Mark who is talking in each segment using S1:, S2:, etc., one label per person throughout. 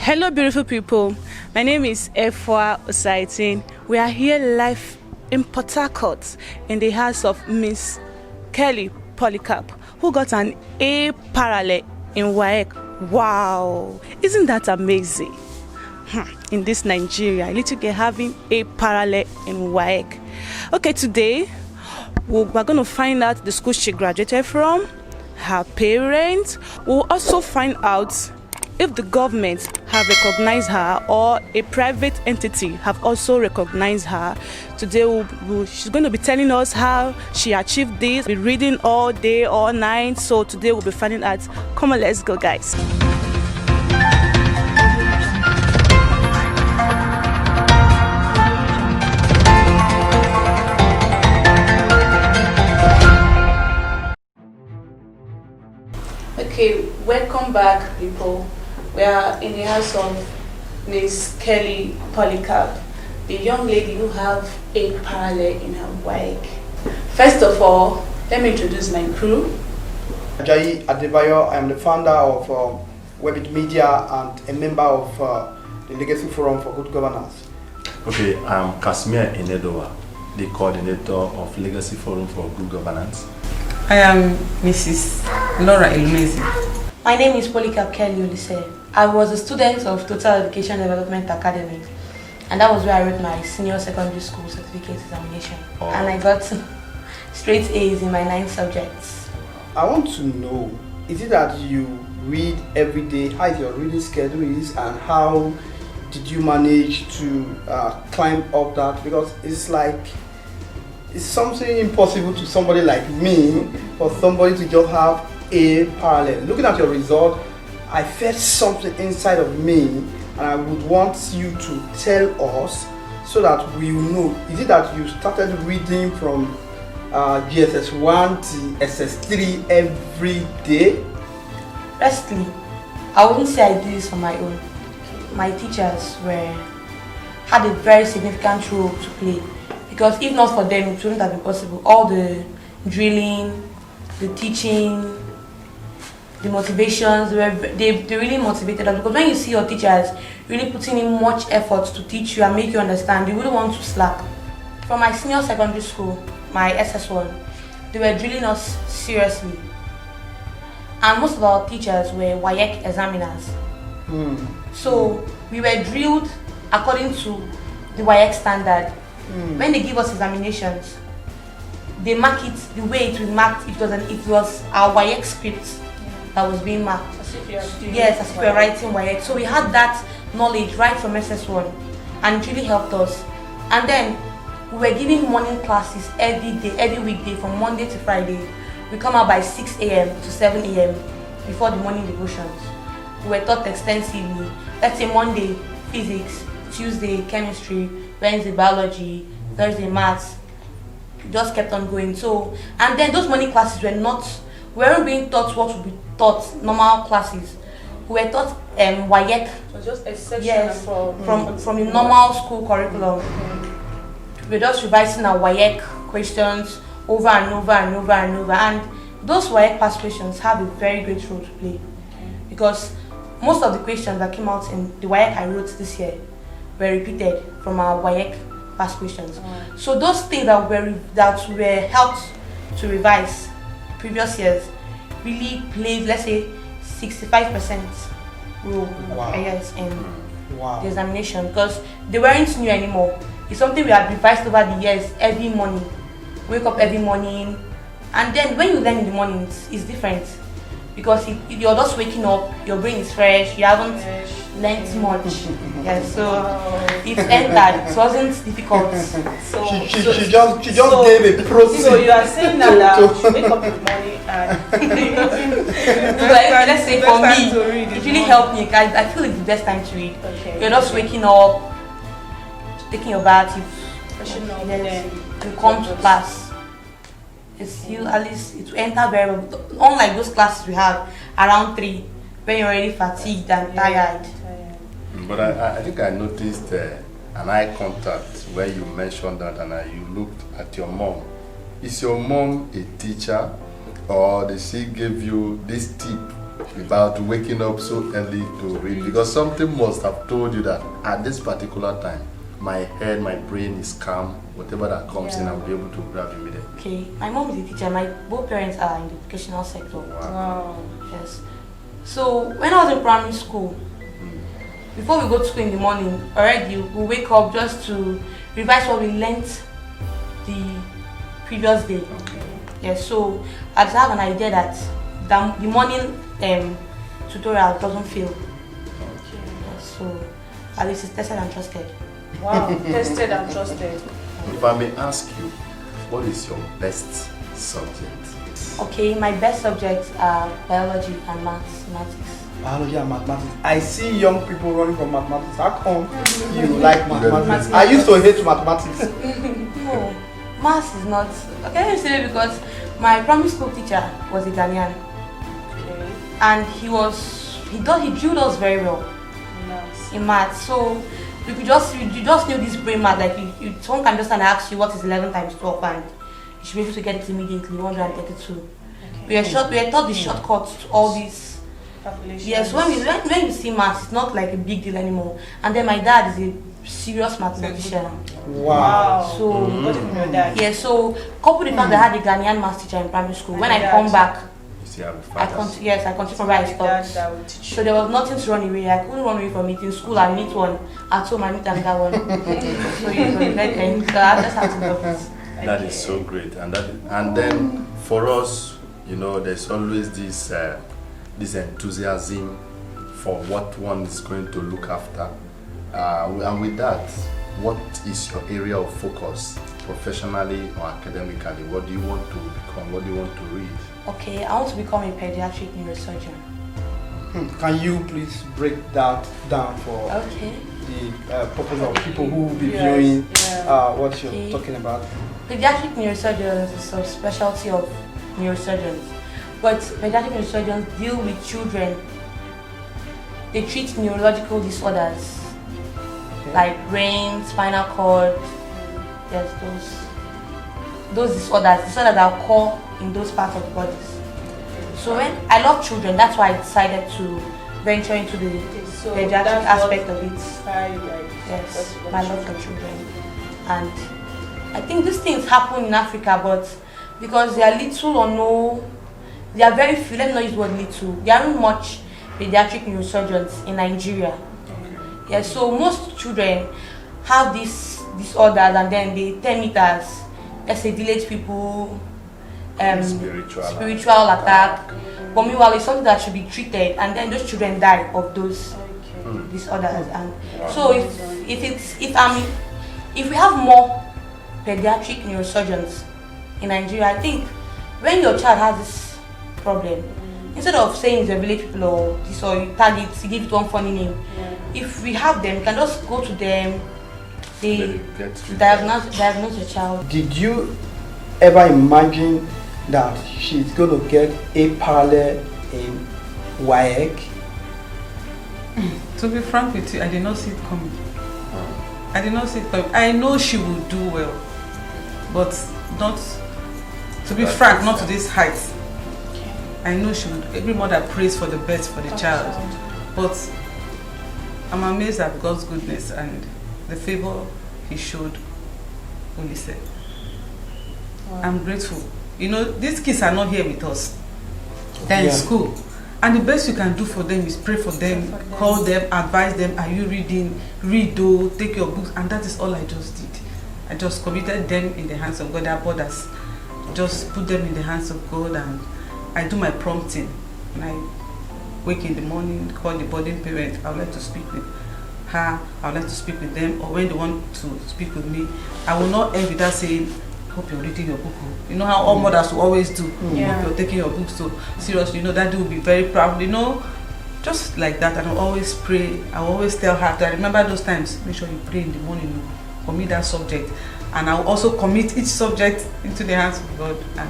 S1: Hello, beautiful people. My name is Efwa Osaitin. We are here live in Port Harcourt in the house of Miss Kelly Polycarp, who got an A parallel in WAEC. Wow, isn't that amazing? In this Nigeria, a little girl having A parallel in WAEC. Okay, today we're going to find out the school she graduated from, her parents. We'll also find out if the government have recognized her or a private entity have also recognized her. Today she's going to be telling us how she achieved this. We're reading all day, all night. So today we'll be finding out. Come on, let's go, guys. Okay, welcome back, people. We are in the house of Miss Kelly Polycarp, the young lady who have A parallel in her WAEC. First of all, let me introduce my crew.
S2: Ajayi Adebayo, I am the founder of Webit Media and a member of the Legacy Forum for Good Governance.
S3: Okay, I'm Kasimia Enedowa, the coordinator of Legacy Forum for Good Governance.
S4: I am Mrs. Laura Elmezi.
S5: My name is Polycarp Kelly Olise. I was a student of Total Education Development Academy, and that was where I wrote my senior secondary school certificate examination. Oh. And I got straight A's in my 9 subjects.
S2: I want to know, is it that you read every day? How is your reading schedule is, and how did you manage to climb up that? Because it's something impossible to somebody like me for somebody to just have A parallel. Looking at your result, I felt something inside of me, and I would want you to tell us so that we will know. Is it that you started reading from GSS 1 to SS 3 every day?
S5: Firstly, I wouldn't say I did this on my own. My teachers had a very significant role to play, because if not for them, it wouldn't have been possible. All the drilling, the teaching, the motivations, they really motivated us, because when you see your teachers really putting in much effort to teach you and make you understand, you wouldn't want to slack. From my senior secondary school, my SS1, they were drilling us seriously. And most of our teachers were WAEC examiners. So we were drilled according to the WAEC standard. When they give us examinations, they mark it the way it was marked. It was our WAEC script that was being marked. As if we were writing WAEC. So we had that knowledge right from SS1, and it really helped us. And then we were giving morning classes every day, every weekday, from Monday to Friday. We come out by 6 a.m. to 7 a.m. before the morning devotions. We were taught extensively. Let's say Monday, physics; Tuesday, chemistry; Wednesday, biology; Thursday, maths. We just kept on going. So, and then those morning classes we weren't being taught what would be taught normal classes. We were taught WAEC.
S1: So just a section
S5: from the normal school curriculum. We were just revising our WAEC questions over and over and over and over. And those WAEC past questions have a very great role to play, because most of the questions that came out in the WAEC I wrote this year were repeated from our WAEC past questions. So those things that were helped to revise previous years really played, let's say, 65% role in the examination, because they weren't new anymore. It's something we had revised over the years every morning. Wake up every morning, and then when you learn in the morning, it's different, because you're just waking up, your brain is fresh, you haven't learned much. So it entered. It wasn't difficult.
S2: She just gave a process.
S1: So you are saying that you wake up in the morning and
S5: let's say for me, it really helped me. I feel it's the best time to read. Okay. You're just waking up, taking your bath, you come to class. It's still, at least it will enter very well. Unlike those classes we have around 3, when you're already fatigued and tired.
S3: But I think I noticed an eye contact where you mentioned that, and you looked at your mom. Is your mom a teacher, or did she give you this tip about waking up so early to read? Because something must have told you that at this particular time, my head, my brain is calm. Whatever that comes in, I'll be able to grab immediately.
S5: Okay, my mom is a teacher. My both parents are in the educational sector.
S3: Wow.
S5: Yes. So when I was in primary school, before we go to school in the morning, already we wake up just to revise what we learnt the previous day.
S3: Okay.
S5: Yes. So I just have an idea that the morning tutorial doesn't fail.
S1: Okay.
S5: Yes, so at least it's tested and trusted.
S1: Wow, tested and trusted.
S3: If I may ask you, what is your best subject?
S5: Okay, my best subjects are biology and mathematics.
S2: Biology and mathematics. I see young people running from mathematics. How come you like mathematics? I used to hate mathematics.
S5: No, maths is not. Okay, let me say it because my primary school teacher was a Ghanaian,
S1: Okay.
S5: and he drilled us very well
S1: Nice.
S5: in maths. So you just knew this brain math. Like someone can just stand and ask you what is 11 times 12, and you should be able to get it immediately. 132.
S1: Okay.
S5: We are taught the shortcuts to all these.
S1: Calculations.
S5: Yes, when you see maths, it's not like a big deal anymore. And then my dad is a serious mathematician.
S2: Wow.
S5: So
S1: What did your dad?
S5: yeah, so coupled with the fact that I had a Ghanaian maths teacher in primary school. When I
S1: Yeah.
S5: come back,
S3: You see, I
S5: I
S3: have
S5: continue from where I
S1: My dad
S5: stopped.
S1: that would teach
S5: So
S1: you.
S5: there was nothing to run away. I couldn't run away from it in school. I meet one at home. I meet another one. So you know, so I just had to love it.
S3: That is so great, and then for us, you know, there's always this enthusiasm for what one is going to look after, and with that, what is your area of focus, professionally or academically? What do you want to become? What do you want to read?
S5: Okay, I want to become a pediatric neurosurgeon.
S2: Can you please break that down for
S5: Okay.
S2: the purpose of people who will be
S1: Yes,
S2: viewing
S1: yeah.
S2: what you're
S5: Okay.
S2: talking about?
S5: Pediatric neurosurgeons is a specialty of neurosurgeons, but pediatric neurosurgeons deal with children. They treat neurological disorders like brain, spinal cord. Yes, those disorders that occur in those parts of the bodies. So when I love children, that's why I decided to venture into the
S1: So
S5: pediatric
S1: that's
S5: aspect
S1: what
S5: of it.
S1: inspired you, like,
S5: Yes,
S1: what
S5: my love for children. And I think these things happen in Africa, but because they are little or no, they are very few, let me not use the word little, there aren't much pediatric neurosurgeons in Nigeria. Yeah, so most children have these disorders and then they term it as, let's say, village people, spiritual attack. But meanwhile, it's something that should be treated, and then those children die of those disorders. And so if we have more pediatric neurosurgeons in Nigeria, I think when your child has this problem, instead of saying it's a village people or this, or you tag it, you give it one funny name. If we have them, you can just go to them, they diagnose your child.
S2: Did you ever imagine that she's going to get a parallel in WAEC?
S4: To be frank with you, I did not see it coming. I did not see it coming. I know she will do well, but not, to be frank, not to this height. I know she would. Every mother prays for the best for the child, but I'm amazed at God's goodness and the favor He showed Olise. I'm grateful. You know, these kids are not here with us. They're in school. And the best you can do for them is pray for them, call them, advise them, are you reading? Read, take your books. And that is all I just did. I just committed them in the hands of God. Their brothers, just put them in the hands of God, and I do my prompting. When I wake in the morning, call the budding parent, I would like to speak with her, I would like to speak with them, or when they want to speak with me, I will not end without saying, hope you're reading your book. You know how all mothers will always do. Hope you're taking your book so seriously. You know, that will be very proud. You know, just like that. And I always pray. I always tell her that I remember those times. Make sure you pray in the morning. Commit that subject, and I will also commit each subject into the hands of God. And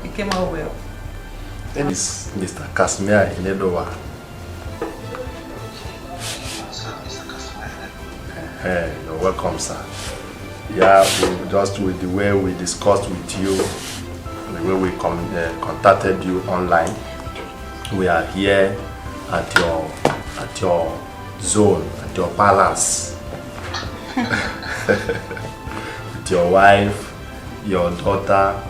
S4: it came out well.
S3: Then is Mr. Casimir Inedowa. Hey, you're welcome, sir. Yeah, just with the way we discussed with you, the way we contacted you online, we are here at your zone, at your palace, with your wife, your daughter,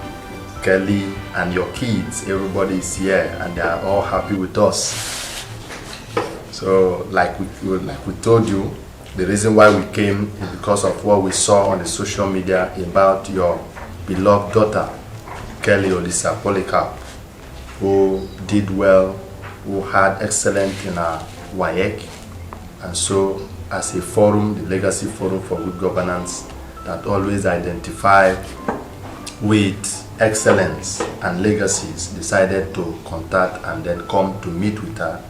S3: Kelly, and your kids. Everybody is here, and they are all happy with us. So, like we told you, the reason why we came is because of what we saw on the social media about your beloved daughter, Kelly Olisa Polycarp, who did well, who had excellent in her WAEC, and so as a forum, the Legacy Forum for Good Governance, that always identify with excellence and legacies, decided to contact and then come to meet with her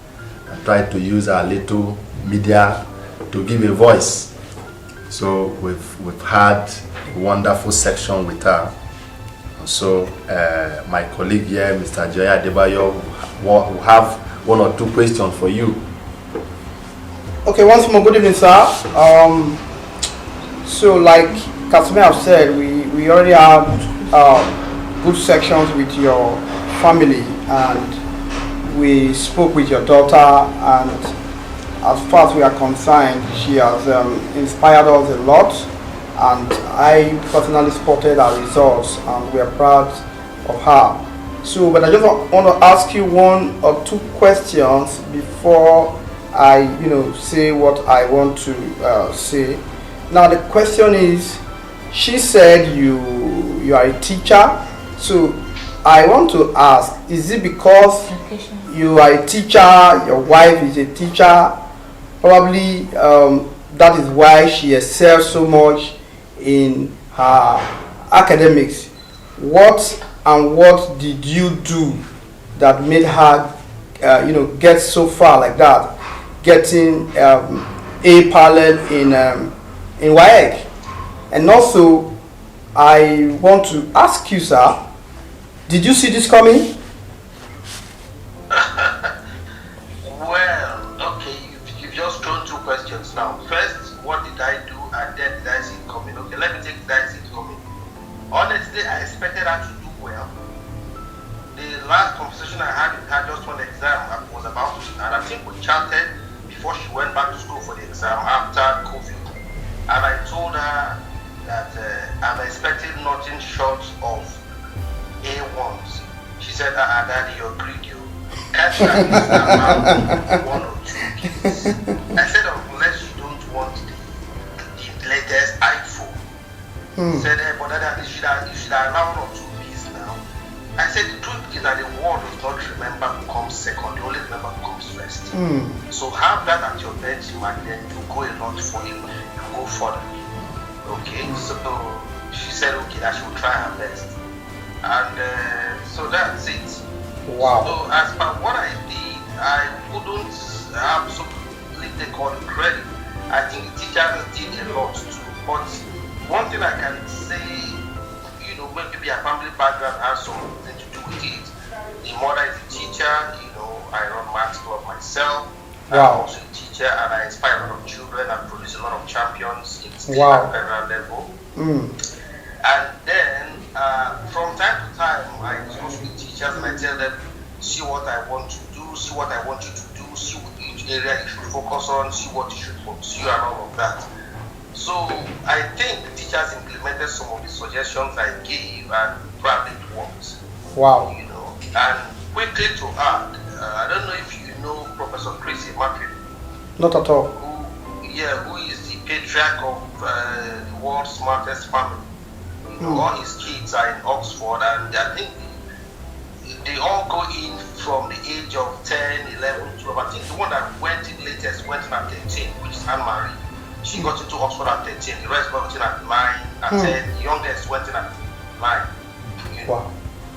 S3: and try to use our little media to give a voice. So we've had a wonderful section with her. So my colleague here, Mr. Joya Adebayo, will have one or two questions for you.
S2: Okay, once more, good evening, sir. So like Kasme have said, we already had good sections with your family, and we spoke with your daughter, and as far as we are concerned, she has inspired us a lot, and I personally spotted her results, and we are proud of her. So, but I just want to ask you one or two questions before I, say what I want to say. Now, the question is, she said you are a teacher, so I want to ask, is it because you are a teacher, your wife is a teacher, probably that is why she excels so much in her academics? What did you do that made her, get so far like that, getting A parallel in WAEC? And also, I want to ask you, sir, did you see this coming?
S6: Well, okay, you've just thrown two questions now. First, what did I do, and then did I see it coming? Okay, let me take did I see it coming. Honestly, I expected her to do well. The last conversation I had with her just when the exam was about to, and I think we chatted before she went back to school for the exam after COVID. And I told her that I'm expecting nothing short of A1s. She said, Daddy, you're greedy. Catch that list around one or two kids. I said, unless you don't want the latest iPhone. She said, but Daddy, you should allow one or two Bs now. I said, the truth is that the world does not remember who comes second, they only remember who comes first. So have that at your benchmark, then you go a lot for you. You go further. Okay, so she said, okay, that she will try her best. And so that's it.
S2: Wow.
S6: So as per what I did, I wouldn't absolutely take all the credit. I think the teachers did a lot too. But one thing I can say, maybe a family background has something to do with it. The mother is a teacher, I run maths club myself.
S2: Wow.
S6: I'm also a teacher, and I inspire a lot of children and produce a lot of champions in state and federal level. And then from time to time, I discuss with teachers and I tell them, see what I want to do, see what I want you to do, see which area you should focus on, see what you should pursue and all of that. So I think the teachers implemented some of the suggestions I gave, and probably it worked.
S2: Wow.
S6: And quickly to add, I don't know if you know Professor Chris Matthew.
S2: Not at all.
S6: Who is the patriarch of the world's smartest family. All his kids are in Oxford, and I think they all go in from the age of 10, 11, 12. I think the one that went in latest went in at 13, which is Anne-Marie. She got into Oxford at 13, the rest got in at 9, at 10, the youngest went in at 9.
S2: Wow.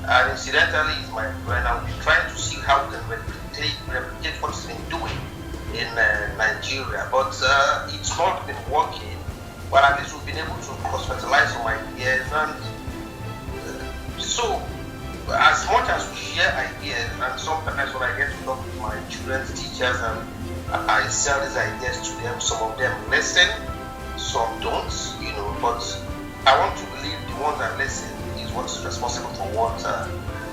S6: And incidentally, he's my friend, and we're trying to see how we can replicate what he's been doing in Nigeria. But it's not been working, but at least we've been able to cross-fertilize some ideas. And so, as much as we share ideas, and sometimes when I get to talk with my children's teachers and I sell these ideas to them, some of them listen, some don't, but I want to believe the ones that listen is what's responsible for what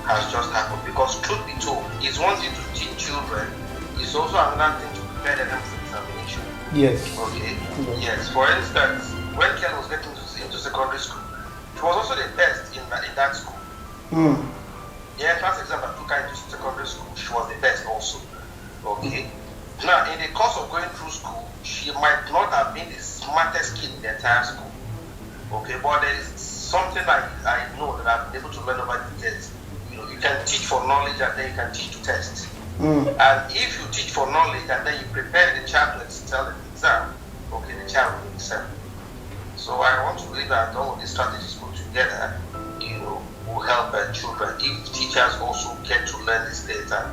S6: has just happened. Because truth be told, it's one thing to teach children, it's also another thing to prepare them for examination.
S2: Yes.
S6: Okay. Yes. For instance, when Ken was getting into secondary school, she was also the best in that school. The entrance exam that took her into secondary school, she was the best also. Okay. Now, in the course of going through school, she might not have been the smartest kid in the entire school. Okay, but there is something I know that I've been able to learn over the years. You can teach for knowledge and then you can teach to test. And if you teach for knowledge and then you prepare the child to excel in the exam, okay, the child will excel. So I want to believe that all of these strategies put together, will help children if teachers also get to learn these things and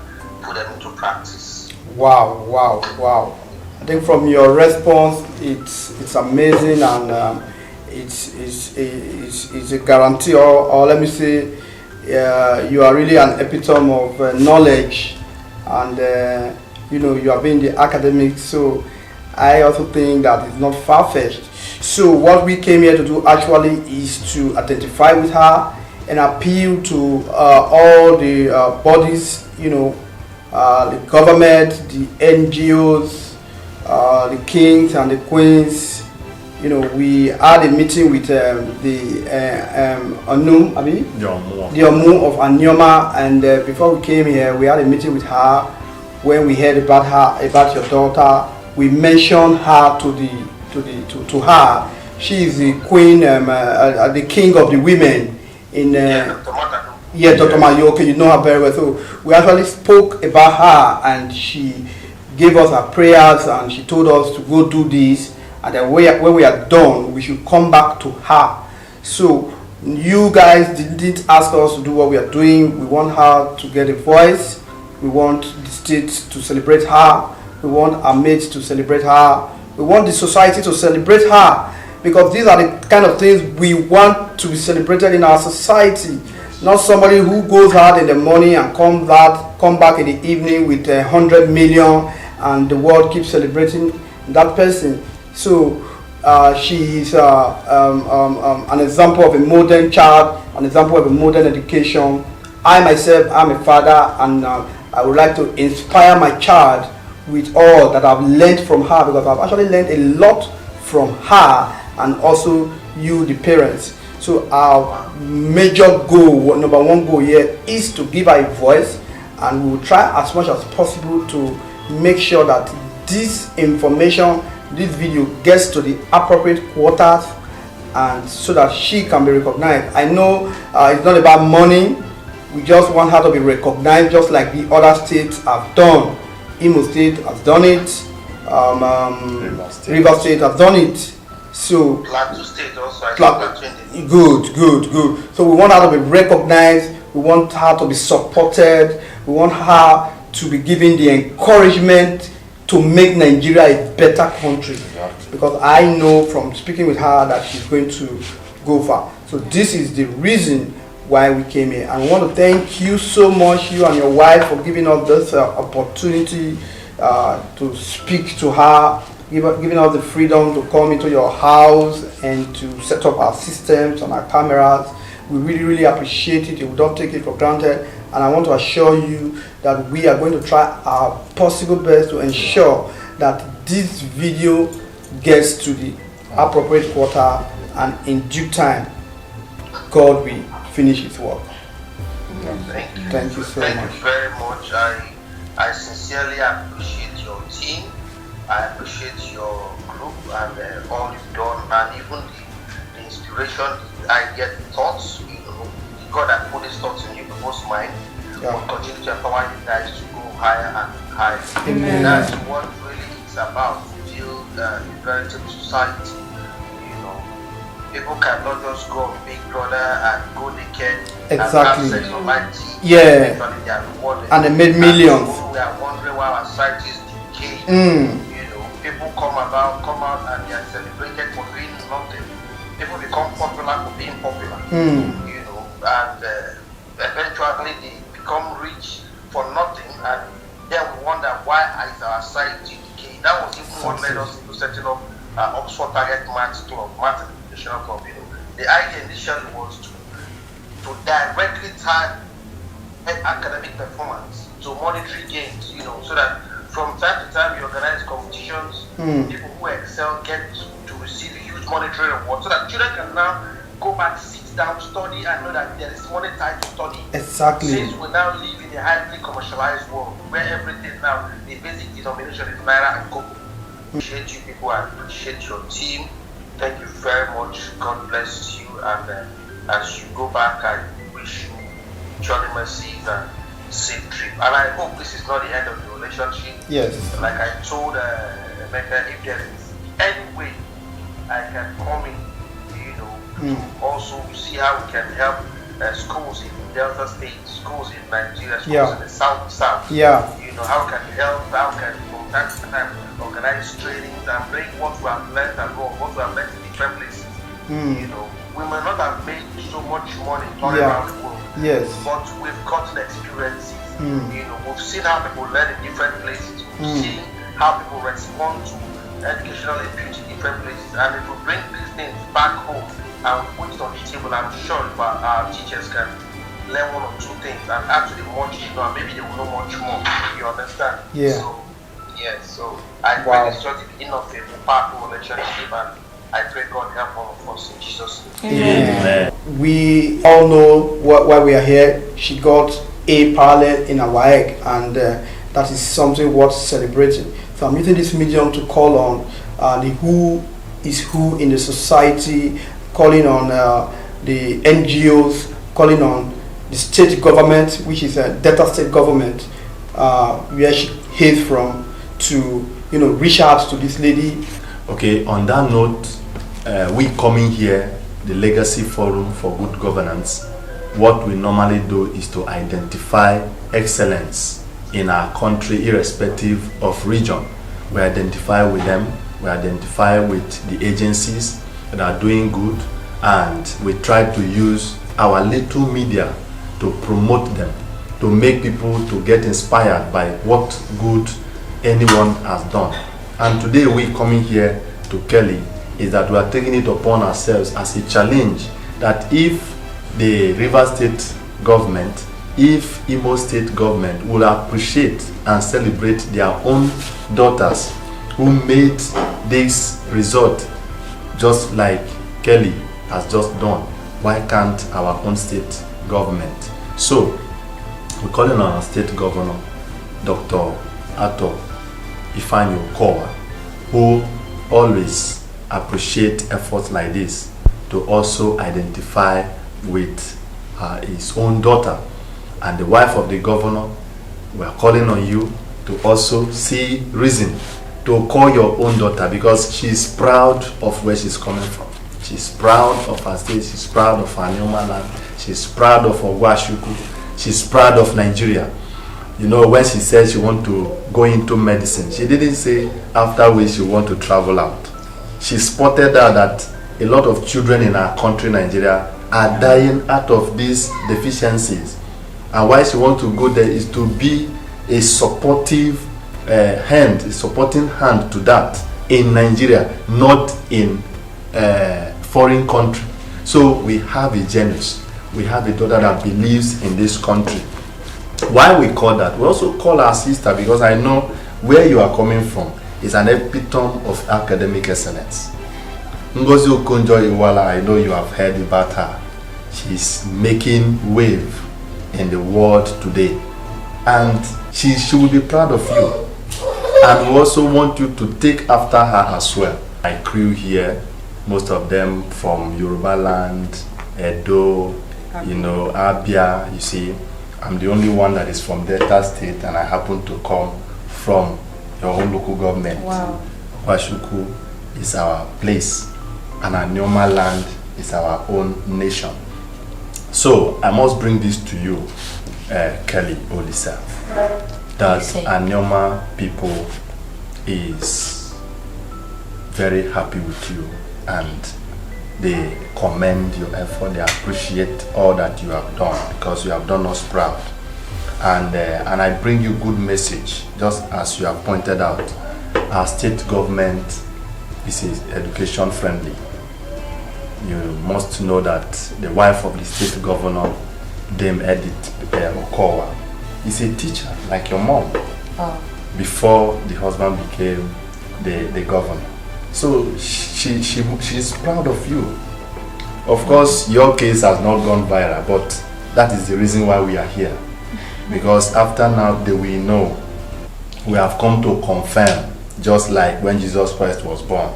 S6: put them into practice.
S2: Wow. I think from your response, it's amazing, and it's a guarantee, or let me say, you are really an epitome of knowledge, and you have been in the academics. So I also think that it's not far-fetched. So what we came here to do actually is to identify with her and appeal to all the bodies, the government, the NGOs, the kings and the queens. We had a meeting with the Onum, the Omu of Anyoma, and before we came here, we had a meeting with her. When we heard about your daughter, we mentioned her to her. She is the queen, the king of the women in Dr. Mayo. Okay, you know her very well. So we actually spoke about her, and she gave us her prayers, and she told us to go do this, and then when we are done, we should come back to her. So you guys didn't ask us to do what we are doing. We want her to get a voice. We want the state to celebrate her. We want our mates to celebrate her. We want the society to celebrate her, because these are the kind of things we want to be celebrated in our society. Not somebody who goes out in the morning and come back in the evening with 100 million, and the world keeps celebrating that person. So she is an example of a modern child, an example of a modern education. I myself am a father, and I would like to inspire my child with all that I've learned from her, because I've actually learned a lot from her, and also you, the parents. So our major goal, number one goal here, is to give her a voice, and we will try as much as possible to make sure that this information, this video, gets to the appropriate quarters, and so that she can be recognized. I know it's not about money. We just want her to be recognized, just like the other states have done. Imo State has done it. River State has done it. So
S6: Plateau State also.
S2: Good. So we want her to be recognized. We want her to be supported. We want her to be given the encouragement to make Nigeria a better country. Because I know from speaking with her that she's going to go far. So this is the reason why we came here, and I want to thank you so much, you and your wife, for giving us this opportunity to speak to her, giving us the freedom to come into your house and to set up our systems and our cameras. We really appreciate it. We don't take it for granted, and I want to assure you that we are going to try our possible best to ensure that this video gets to the appropriate quarter, and in due time, God will finish its work. Thank you so much.
S6: Thank you very much. I sincerely appreciate your team. I appreciate your group and all you've done, and even the inspiration, the idea, the thoughts. God that put these thoughts in you people's mind will continue to empower you guys to go higher and higher.
S2: Amen.
S6: That's what really it's about, to build a veritable society. People cannot just go on Big Brother and go naked
S2: exactly.
S6: and have sex on IT.
S2: Yeah.
S6: They are rewarded.
S2: And they made millions.
S6: We are wondering why our society is decaying. People come out and they are celebrated for doing nothing. People become popular for being popular. And eventually they become rich for nothing, and then we wonder why is our society decaying. That was even what led us to setting up Oxford Target Maths Club, Maths Club. The idea initially was to directly target academic performance to monetary gains, so that from time to time you organize competitions, people who excel get to receive huge monetary rewards, so that children can now go back, sit down, study, and know that there is money tied to study.
S2: Exactly.
S6: Since we now live in a highly commercialized world where everything now, the basic denomination is Naira and Cocoa. Appreciate you people, I appreciate your team. Thank you very much. God bless you, and as you go back, I wish you journey mercies and safe trip. And I hope this is not the end of the relationship.
S2: Yes.
S6: Like I told Emeka, if there is any way I can come in, to also see how we can help schools in Delta State, schools in Nigeria, schools in the South.
S2: Yeah.
S6: How can we help? How can from time to time organize trainings and bring what we have learned abroad, what we have learned in different places. We may not have made so much money all around the world.
S2: Yes.
S6: But we've gotten experiences. We've seen how people learn in different places. We've seen how people respond to educational input in different places. And if we bring these things back home and we put it on the table, I'm sure our teachers can learn one or two things and actually much, and maybe they will know much more. You understand?
S2: Yeah.
S6: So I pray this church is enough a powerful relationship, and I pray God help all of us in Jesus' name.
S2: Amen. We all know why we are here. She got A parallel in a WAEC, and that is something worth celebrating. So I'm using this medium to call on the who is who in the society, calling on the NGOs, calling on the state government, which is a Delta State government, where she hails from, to reach out to this lady.
S3: Okay, on that note, we coming here, the Legacy Forum for Good Governance, what we normally do is to identify excellence in our country irrespective of region. We identify with them, we identify with the agencies that are doing good, and we try to use our little media to promote them, to make people to get inspired by what good anyone has done. And today we coming here to Kelly is that we are taking it upon ourselves as a challenge that if the River State government, if Imo State government will appreciate and celebrate their own daughters who made this result just like Kelly has just done, why can't our own state government? So we're calling on our state governor, Dr. Ato Ifeanyi Okowa, who always appreciate efforts like this to also identify with his own daughter. And the wife of the governor, we are calling on you to also see reason to call your own daughter, because she's proud of where she's coming from. She's proud of her state, she's proud of her Neoma land, she's proud of Ogwashuku, she's proud of Nigeria. When she said she want to go into medicine, she didn't say after which she want to travel out. She spotted out that a lot of children in our country, Nigeria, are dying out of these deficiencies. And why she want to go there is to be a supporting hand to that in Nigeria, not in foreign country. So we have a genius. We have a daughter that believes in this country. Why we call that? We also call our sister because I know where you are coming from is an epitome of academic excellence. Ngozi Okonjo-Iweala, I know you have heard about her. She's making wave in the world today, and she will be proud of you. And we also want you to take after her as well. My crew here, most of them from Yoruba land, Edo, Abia, you see. I'm the only one that is from Delta State, and I happen to come from your own local government.
S5: Wow.
S3: Washuku is our place, and our Neoma land is our own nation. So I must bring this to you, Kelly Olisa, that Neoma people is very happy with you, and they commend your effort, they appreciate all that you have done, because you have done us proud. And I bring you good message, just as you have pointed out. Our state government is education friendly. You must know that the wife of the state governor Dame Edith Okowa is a teacher like your mom before the husband became the governor. So she's proud of you. Of course, your case has not gone viral, but that is the reason why we are here. Because after now that we know, we have come to confirm, just like when Jesus Christ was born.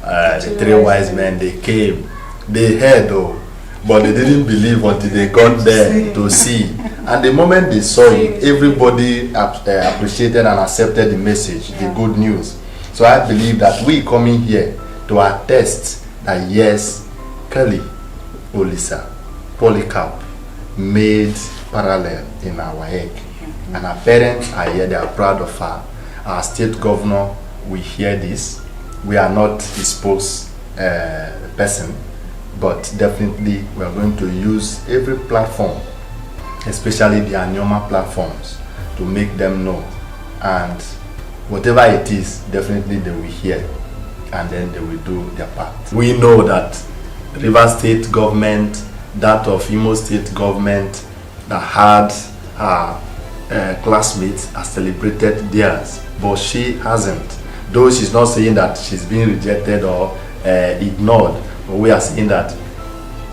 S3: The three wise men, they came, they heard though, but they didn't believe until they got there to see. And the moment they saw it, everybody appreciated and accepted the message, the good news. So I believe that we coming here to attest that yes, Kelly Olisa Polycarp made parallel in our WAEC. And our parents are here, they are proud of her. Our state governor, we hear this. We are not his spokesperson, but definitely we are going to use every platform, especially the Anioma platforms, to make them know. And whatever it is, definitely they will hear, and then they will do their part. We know that Rivers State government, that of Imo State government, that had her classmates has celebrated theirs, but she hasn't. Though she's not saying that she's being rejected or ignored, but we are saying that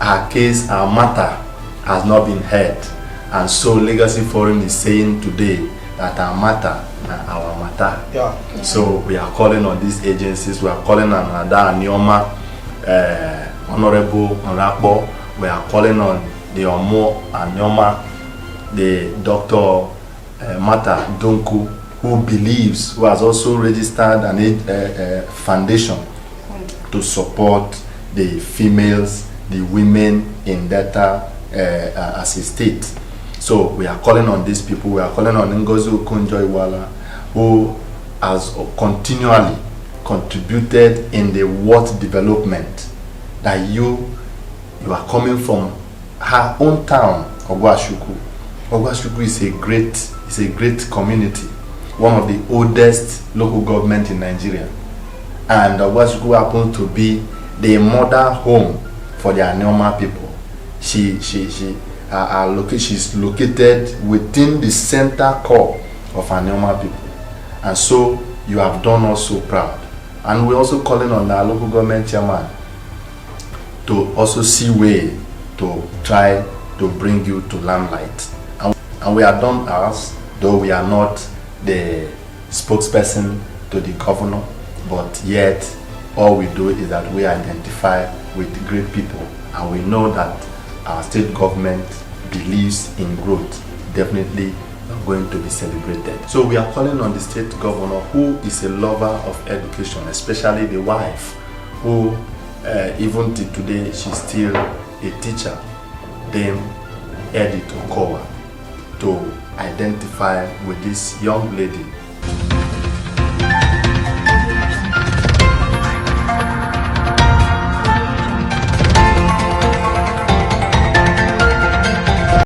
S3: her case, her matter has not been heard. And so Legacy Forum is saying today that our matter, our matter.
S2: Yeah.
S3: So we are calling on these agencies, we are calling on Ada Anioma, Honorable Onrakpo, we are calling on the Omo Anioma, the Dr. Mata Donku, who believes, who has also registered a foundation to support the females, the women in Delta as a state. So we are calling on these people. We are calling on Ngozi Okonjo-Iweala, who has continually contributed in the world development. That you are coming from her own town, Ogwashuku. Ogwashuku is a great community, one of the oldest local government in Nigeria, and Ogwashuku happens to be the mother home for the Anioma people. She's located within the center core of Anioma people, and so you have done us so proud. And we're also calling on our local government chairman to also see way to try to bring you to limelight. And we have done ours, though we are not the spokesperson to the governor, but yet all we do is that we identify with great people, and we know that our state government believes in growth, definitely going to be celebrated. So we are calling on the state governor, who is a lover of education, especially the wife, who even till today she's still a teacher, Dame Edith Okowa, to identify with this young lady